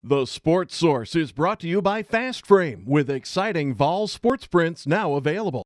The Sports Source is brought to you by Fast Frame, with exciting Vol sports prints now available.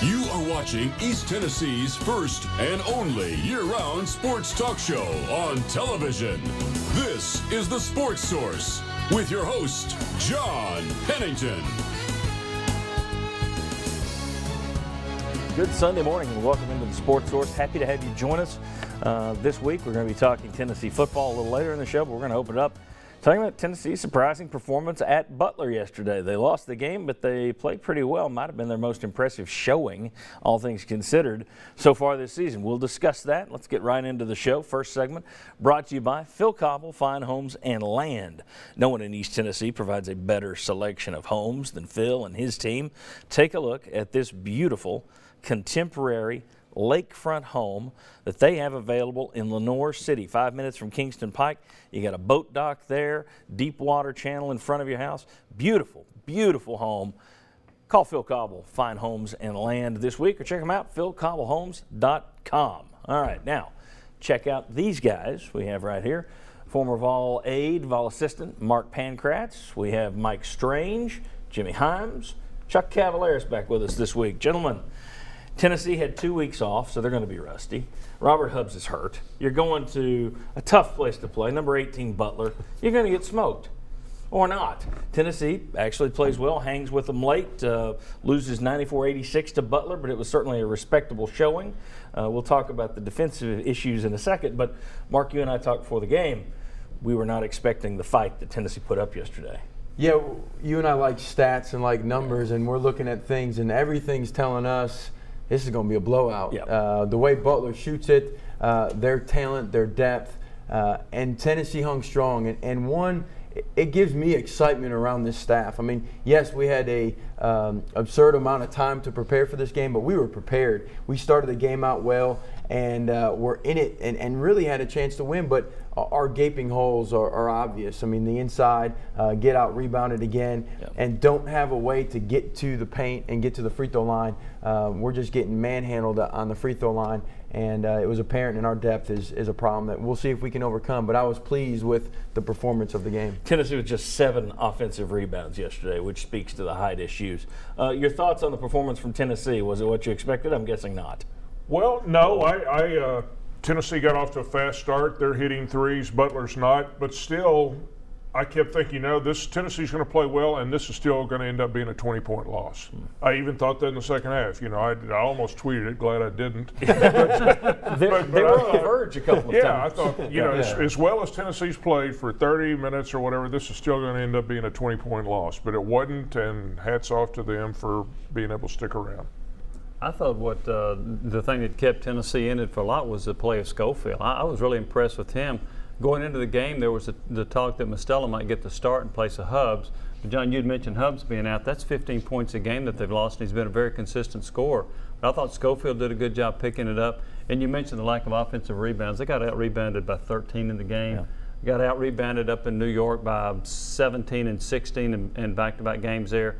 You are watching East Tennessee's first and only year-round sports talk show on television. This is The Sports Source with your host, John Pennington. Good Sunday morning and welcome into The Sports Source. Happy to have you join us. This week we're going to be talking Tennessee football a little later in the show, but we're going to open it up talking about Tennessee's surprising performance at Butler yesterday. They lost the game, but they played pretty well. Might have been their most impressive showing, all things considered, so far this season. We'll discuss that. Let's get right into the show. First segment brought to you by Phil Cobble, Fine Homes and Land. No one in East Tennessee provides a better selection of homes than Phil and his team. Take a look at this beautiful, contemporary lakefront home that they have available in Lenoir City, 5 minutes from Kingston Pike. You got a boat dock there, deep water channel in front of your house. Beautiful, beautiful home. Call Phil Cobble, Fine Homes and Land this week, or check them out, philcobblehomes.com. All right, now check out these guys we have right here. Former Vol aide, Vol assistant, Mark Pankratz. We have Mike Strange, Jimmy Himes, Chuck Cavaleris back with us this week. Gentlemen, Tennessee had 2 weeks off, so they're going to be rusty. Robert Hubbs is hurt. You're going to a tough place to play, number 18 Butler. You're going to get smoked, or not. Tennessee actually plays well, hangs with them late, loses 94-86 to Butler, but it was certainly a respectable showing. We'll talk about the defensive issues in a second, but Mark, you and I talked before the game. We were not expecting the fight that Tennessee put up yesterday. Yeah, you and I like stats and like numbers, and we're looking at things, and everything's telling us this is going to be a blowout. Yep. The way Butler shoots it, their talent, their depth, and Tennessee hung strong. And one, it gives me excitement around this staff. I mean, yes, we had a absurd amount of time to prepare for this game, but we were prepared. We started the game out well, and we're in it and really had a chance to win. But our gaping holes are obvious. I mean, the inside, get out rebounded again, Yep. and don't have a way to get to the paint and get to the free throw line. We're just getting manhandled on the free throw line, and it was apparent in our depth is a problem that we'll see if we can overcome. But I was pleased with the performance of the game. Tennessee with just 7 offensive rebounds yesterday, which speaks to the height issues. Your thoughts on the performance from Tennessee? Was it what you expected? I'm guessing not. Well, no, Tennessee got off to a fast start. They're hitting threes, Butler's not. But still, I kept thinking, this Tennessee's going to play well, and this is still going to end up being a 20-point loss. I even thought that in the second half. I almost tweeted it. Glad I didn't. They were on the verge a couple of times. Yeah, I thought, as well as Tennessee's played for 30 minutes or whatever, this is still going to end up being a 20-point loss. But it wasn't, and hats off to them for being able to stick around. I thought what the thing that kept Tennessee in it for a lot was the play of Schofield. I was really impressed with him. Going into the game, there was the talk that Mostella might get the start in place of Hubbs. But John, you'd mentioned Hubbs being out. That's 15 points a game that they've lost, and he's been a very consistent scorer. But I thought Schofield did a good job picking it up. And you mentioned the lack of offensive rebounds. They got out-rebounded by 13 in the game. Yeah. Got out-rebounded up in New York by 17 and 16 in back-to-back games there.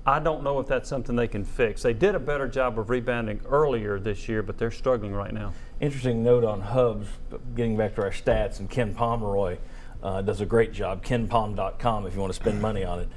I don't know if that's something they can fix. They did a better job of rebounding earlier this year, but they're struggling right now. Interesting note on Hubbs, getting back to our stats, and Ken Pomeroy does a great job, kenpom.com if you want to spend money on it.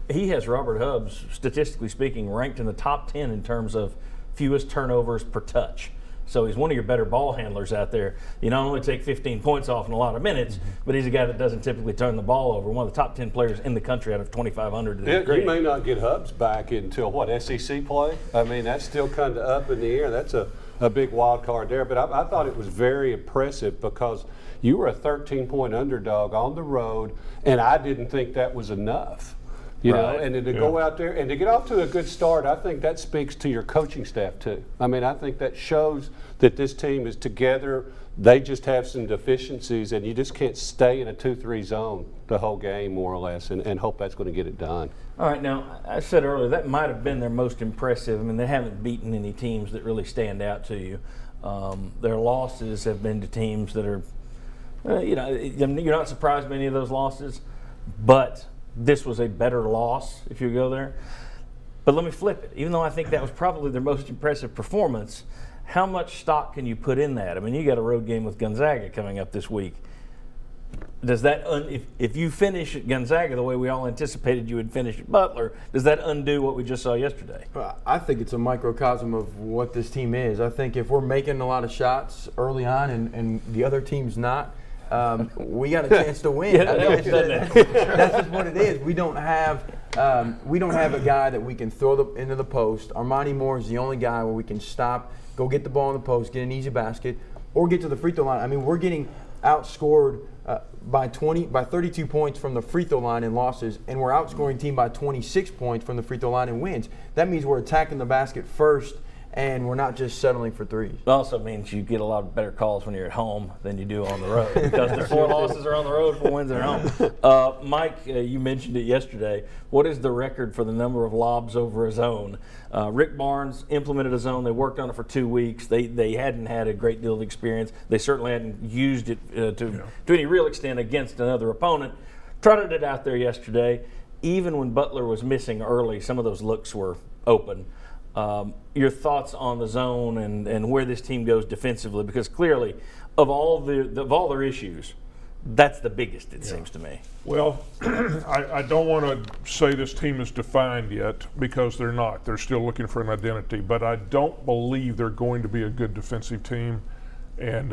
He has Robert Hubbs, statistically speaking, ranked in the top 10 in terms of fewest turnovers per touch. So he's one of your better ball handlers out there. You not only take 15 points off in a lot of minutes, but he's a guy that doesn't typically turn the ball over. One of the top 10 players in the country out of 2,500. You may not get Hubbs back until SEC play? I mean, that's still kind of up in the air. That's a big wild card there. But I thought it was very impressive because you were a 13-point underdog on the road, and I didn't think that was enough. You know, and then to go out there and to get off to a good start, I think that speaks to your coaching staff too. I mean, I think that shows that this team is together. They just have some deficiencies, and you just can't stay in a 2-3 zone the whole game, more or less, and hope that's going to get it done. All right, now, I said earlier, that might have been their most impressive. I mean, they haven't beaten any teams that really stand out to you. Their losses have been to teams that are, you're not surprised by any of those losses, but this was a better loss if you go there. But let me flip it. Even though I think that was probably their most impressive performance, how much stock can you put in that? I mean, you got a road game with Gonzaga coming up this week. Does that if you finish at Gonzaga the way we all anticipated you would finish at Butler, does that undo what we just saw yesterday? I think it's a microcosm of what this team is. I think if we're making a lot of shots early on and the other team's not, we got a chance to win. That's just what it is. We don't have a guy that we can throw into the post. Armani Moore is the only guy where we can stop, go get the ball in the post, get an easy basket, or get to the free throw line. I mean, we're getting outscored by 32 points from the free throw line in losses, and we're outscoring team by 26 points from the free throw line in wins. That means we're attacking the basket first, and we're not just settling for threes. It also means you get a lot of better calls when you're at home than you do on the road because the 4 losses are on the road, 4 wins are at home. Mike, you mentioned it yesterday. What is the record for the number of lobs over a zone? Rick Barnes implemented a zone. They worked on it for 2 weeks. They hadn't had a great deal of experience. They certainly hadn't used it to any real extent against another opponent. Trotted it out there yesterday. Even when Butler was missing early, some of those looks were open. Your thoughts on the zone and where this team goes defensively, because clearly of all their issues, that's the biggest, it seems to me. Well, I don't want to say this team is defined yet because they're not. They're still looking for an identity, but I don't believe they're going to be a good defensive team. And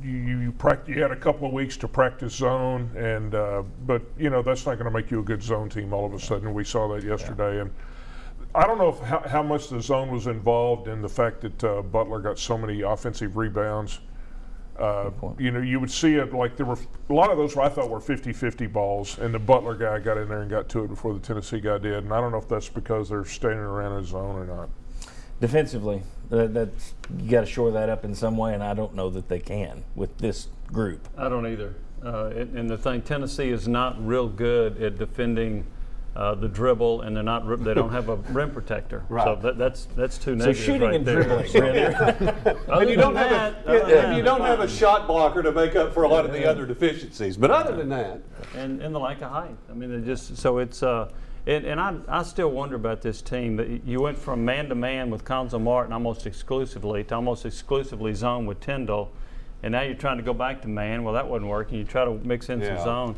you had a couple of weeks to practice zone, and but that's not going to make you a good zone team all of a sudden. We saw that yesterday, and I don't know how much the zone was involved in the fact that Butler got so many offensive rebounds. You would see it like there were a lot of those I thought were 50-50 balls, and the Butler guy got in there and got to it before the Tennessee guy did. And I don't know if that's because they're standing around in zone or not. Defensively, that's you got to shore that up in some way, and I don't know that they can with this group. I don't either. And the thing, Tennessee is not real good at defending the dribble, and they don't have a rim protector. Right. So that's two negatives. So shooting right and there. dribbling, really. And you don't have a shot blocker to make up for a lot of the other deficiencies. But other than that, and the lack of height. I mean, I still wonder about this team. That you went from man to man with Conzo Martin almost exclusively to almost exclusively zone with Tyndall, and now you're trying to go back to man. Well, that wasn't working. You try to mix in some zone.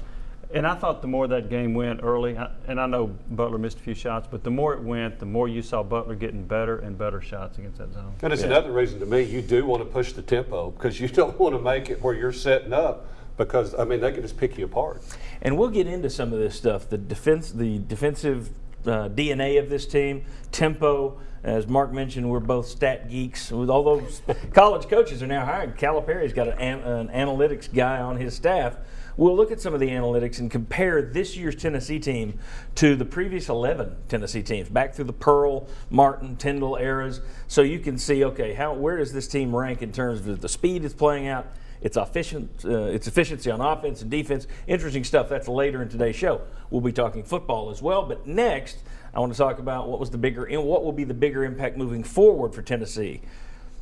And I thought the more that game went early, and I know Butler missed a few shots, but the more it went, the more you saw Butler getting better and better shots against that zone. And it's another reason to me you do want to push the tempo because you don't want to make it where you're setting up because, I mean, they can just pick you apart. And we'll get into some of this stuff, the defensive DNA of this team, tempo. As Mark mentioned, we're both stat geeks. Although college coaches are now hired, Calipari's got an analytics guy on his staff. We'll look at some of the analytics and compare this year's Tennessee team to the previous 11 Tennessee teams, back through the Pearl, Martin, Tyndall eras, so you can see, okay, where does this team rank in terms of the speed it's playing out, its efficiency on offense and defense. Interesting stuff. That's later in today's show. We'll be talking football as well, but next I want to talk about what will be the bigger impact moving forward for Tennessee.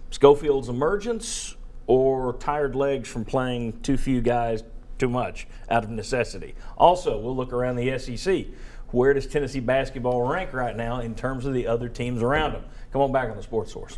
Schofield's emergence or tired legs from playing too few guys too much out of necessity. Also, we'll look around the SEC. Where does Tennessee basketball rank right now in terms of the other teams around them? Come on back on the Sports Source.